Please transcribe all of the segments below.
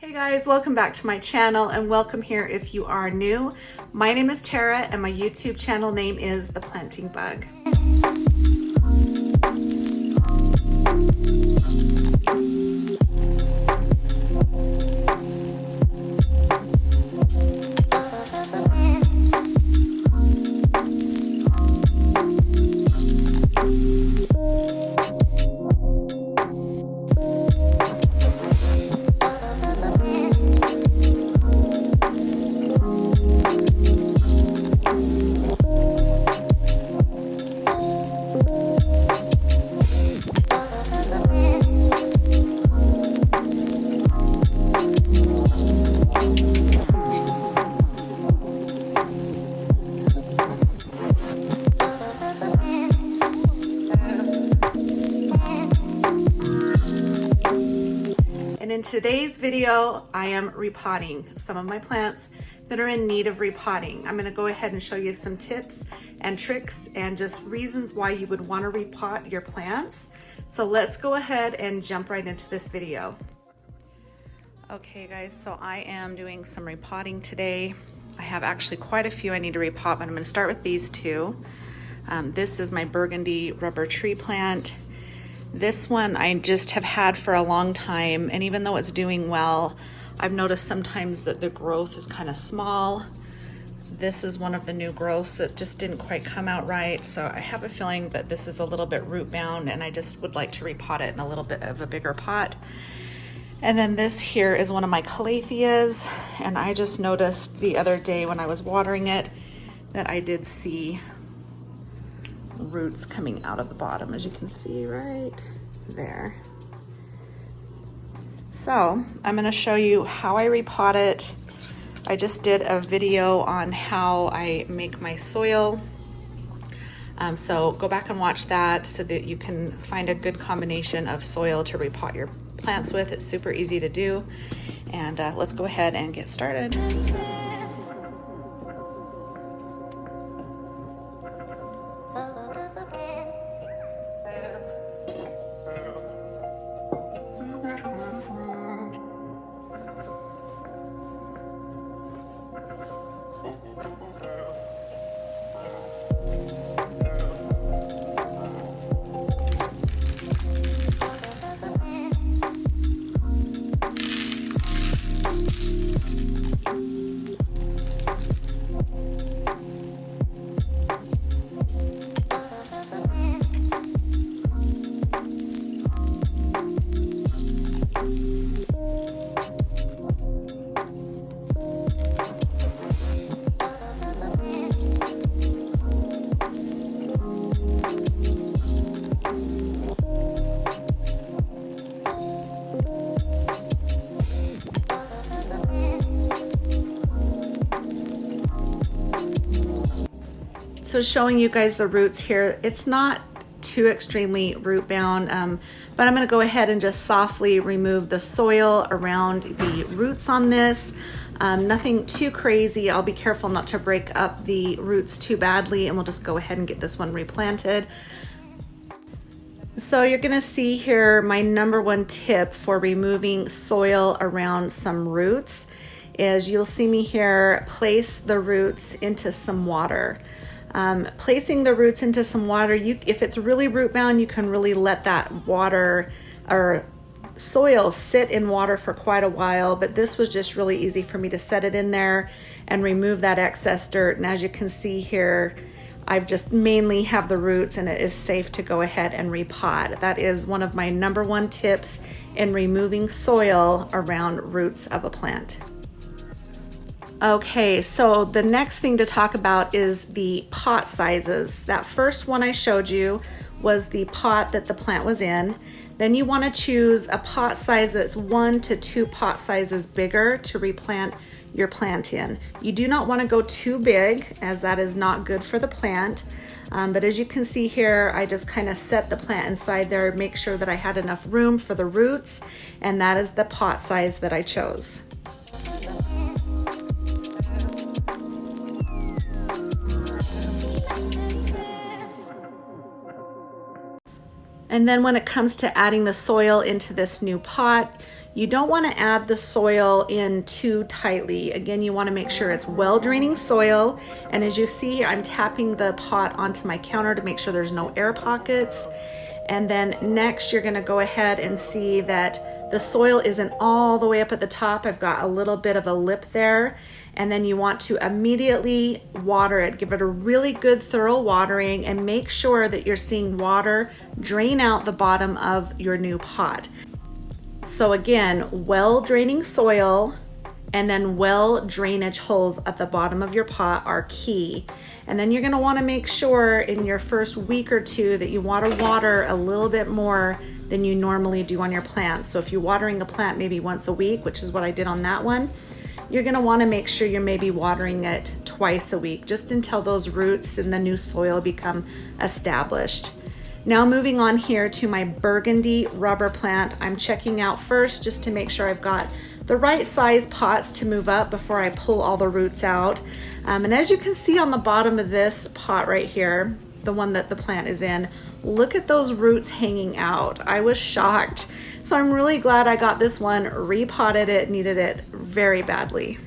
Hey guys, welcome back to my channel and welcome here if you are new. My name is Tara and my YouTube channel name is The Planting Bug. In today's video, I am repotting some of my plants that are in need of repotting. I'm going to go ahead and show you some tips and tricks and just reasons why you would want to repot your plants. So let's go ahead and jump right into this video. Okay guys, so I am doing some repotting today. I have actually quite a few I need to repot, but I'm going to start with these two. This is my burgundy rubber tree plant. This one I just have had for a long time, and even though it's doing well, I've noticed sometimes that the growth is kind of small. This is one of the new growths that just didn't quite come out right, so I have a feeling that this is a little bit root bound and I just would like to repot it in a little bit of a bigger pot. And then this here is one of my calatheas, and I just noticed the other day when I was watering it that I did see roots coming out of the bottom, as you can see right there. So I'm going to show you how I repot it. I just did a video on how I make my soil, so go back and watch that so that you can find a good combination of soil to repot your plants with. It's super easy to do, and let's go ahead and get started. So showing you guys the roots here, it's not too extremely root bound, but I'm going to go ahead and just softly remove the soil around the roots on this. Nothing too crazy. I'll be careful not to break up the roots too badly, and we'll just go ahead and get this one replanted. So you're going to see here my number one tip for removing soil around some roots is you'll see me here place the roots into some water. Placing the roots into some water, if it's really root bound, you can really let that water or soil sit in water for quite a while, but this was just really easy for me to set it in there and remove that excess dirt. And as you can see here, I've just mainly have the roots, and it is safe to go ahead and repot. That is one of my number one tips in removing soil around roots of a plant. Okay, so the next thing to talk about is the pot sizes. That first one I showed you was the pot that the plant was in. Then you want to choose a pot size that's 1 to 2 pot sizes bigger to replant your plant in. You do not want to go too big, as that is not good for the plant. But as you can see here, I just kind of set the plant inside there, make sure that I had enough room for the roots, and that is the pot size that I chose. And then when it comes to adding the soil into this new pot, You don't want to add the soil in too tightly. Again, you want to make sure it's well draining soil. And as you see, I'm tapping the pot onto my counter to make sure there's no air pockets. And then next, you're going to go ahead and see that the soil isn't all the way up at the top. I've got a little bit of a lip there. And then you want to immediately water it. Give it a really good thorough watering and make sure that you're seeing water drain out the bottom of your new pot. So again, well draining soil and then well drainage holes at the bottom of your pot are key. And then you're gonna wanna make sure in your first week or two that you wanna water a little bit more than you normally do on your plants. So if you're watering a plant maybe once a week, which is what I did on that one, you're gonna wanna make sure you're maybe watering it twice a week, just until those roots in the new soil become established. Now moving on here to my burgundy rubber plant, I'm checking out first just to make sure I've got the right size pots to move up before I pull all the roots out. And as you can see on the bottom of this pot right here, the one that the plant is in, look at those roots hanging out. I was shocked. So I'm really glad I got this one, repotted it, needed it very badly.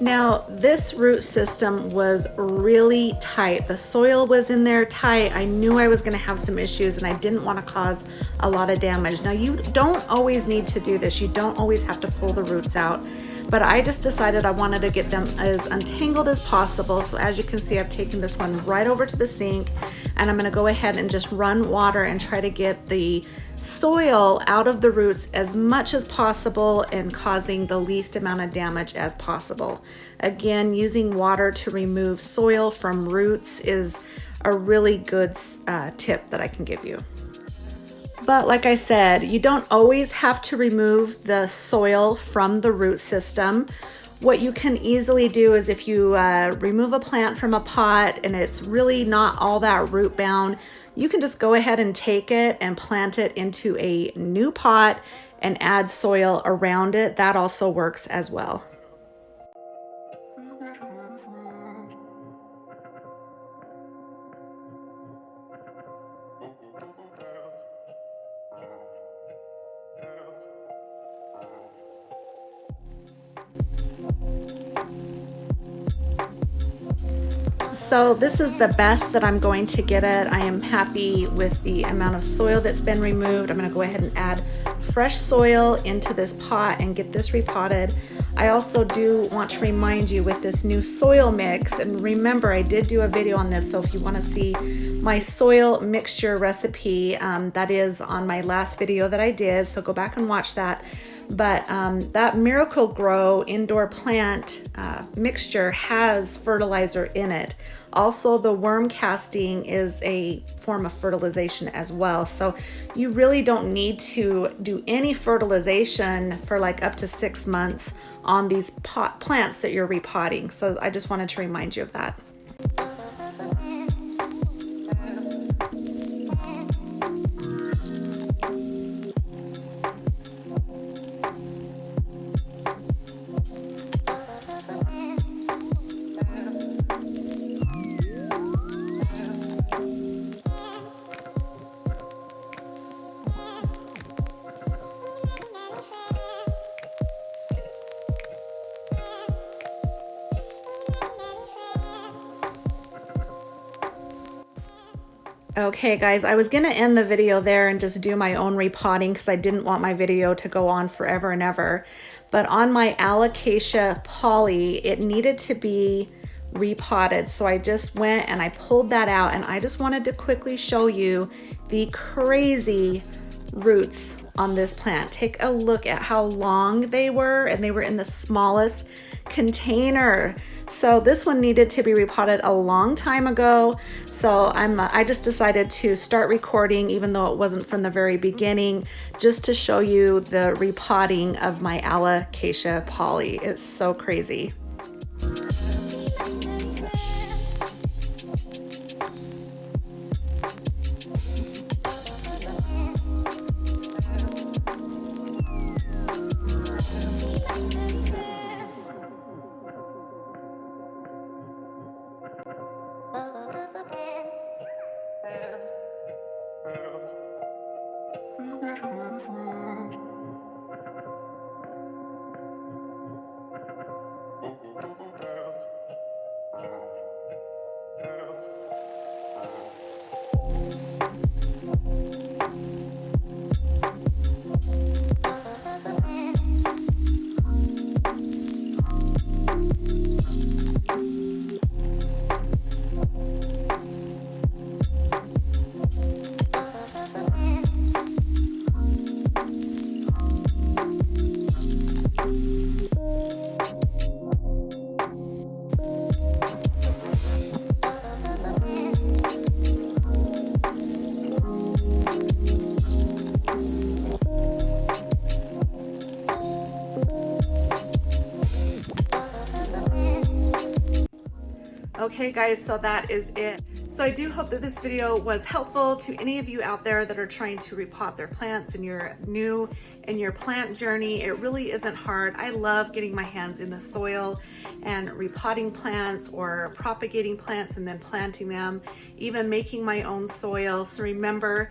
Now, this root system was really tight. The soil was in there tight. I knew I was gonna have some issues and I didn't wanna cause a lot of damage. Now, you don't always need to do this. You don't always have to pull the roots out, but I just decided I wanted to get them as untangled as possible. So as you can see, I've taken this one right over to the sink and I'm gonna go ahead and just run water and try to get the soil out of the roots as much as possible and causing the least amount of damage as possible. Again, using water to remove soil from roots is a really good tip that I can give you. But like I said, you don't always have to remove the soil from the root system. What you can easily do is if you remove a plant from a pot and it's really not all that root bound, you can just go ahead and take it and plant it into a new pot and add soil around it. That also works as well. So this is the best that I'm going to get it. I am happy with the amount of soil that's been removed. I'm going to go ahead and add fresh soil into this pot and get this repotted. I also do want to remind you with this new soil mix, and remember I did do a video on this, so if you want to see my soil mixture recipe, that is on my last video that I did, so go back and watch that. But that Miracle Grow indoor plant mixture has fertilizer in it. Also, the worm casting is a form of fertilization as well. So you really don't need to do any fertilization for like up to 6 months on these plants that you're repotting. So I just wanted to remind you of that. Okay guys, I was gonna end the video there and just do my own repotting because I didn't want my video to go on forever and ever. But on my Alocasia poly, it needed to be repotted. So I just went and I pulled that out, and I just wanted to quickly show you the crazy roots on this plant. Take a look at how long they were, and they were in the smallest container. So this one needed to be repotted a long time ago. So I just decided to start recording, even though it wasn't from the very beginning, just to show you the repotting of my Alocasia poly. It's so crazy. Okay guys, so that is it. So I do hope that this video was helpful to any of you out there that are trying to repot their plants and you're new in your plant journey. It really isn't hard. I love getting my hands in the soil and repotting plants or propagating plants and then planting them, even making my own soil. So remember,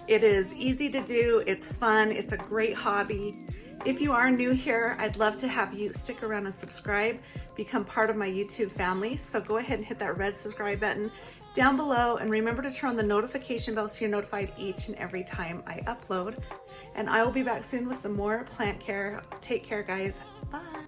it is easy to do, it's fun, it's a great hobby. If you are new here, I'd love to have you stick around and subscribe, become part of my YouTube family. So go ahead and hit that red subscribe button down below, and remember to turn on the notification bell so you're notified each and every time I upload. And I will be back soon with some more plant care. Take care, guys. Bye.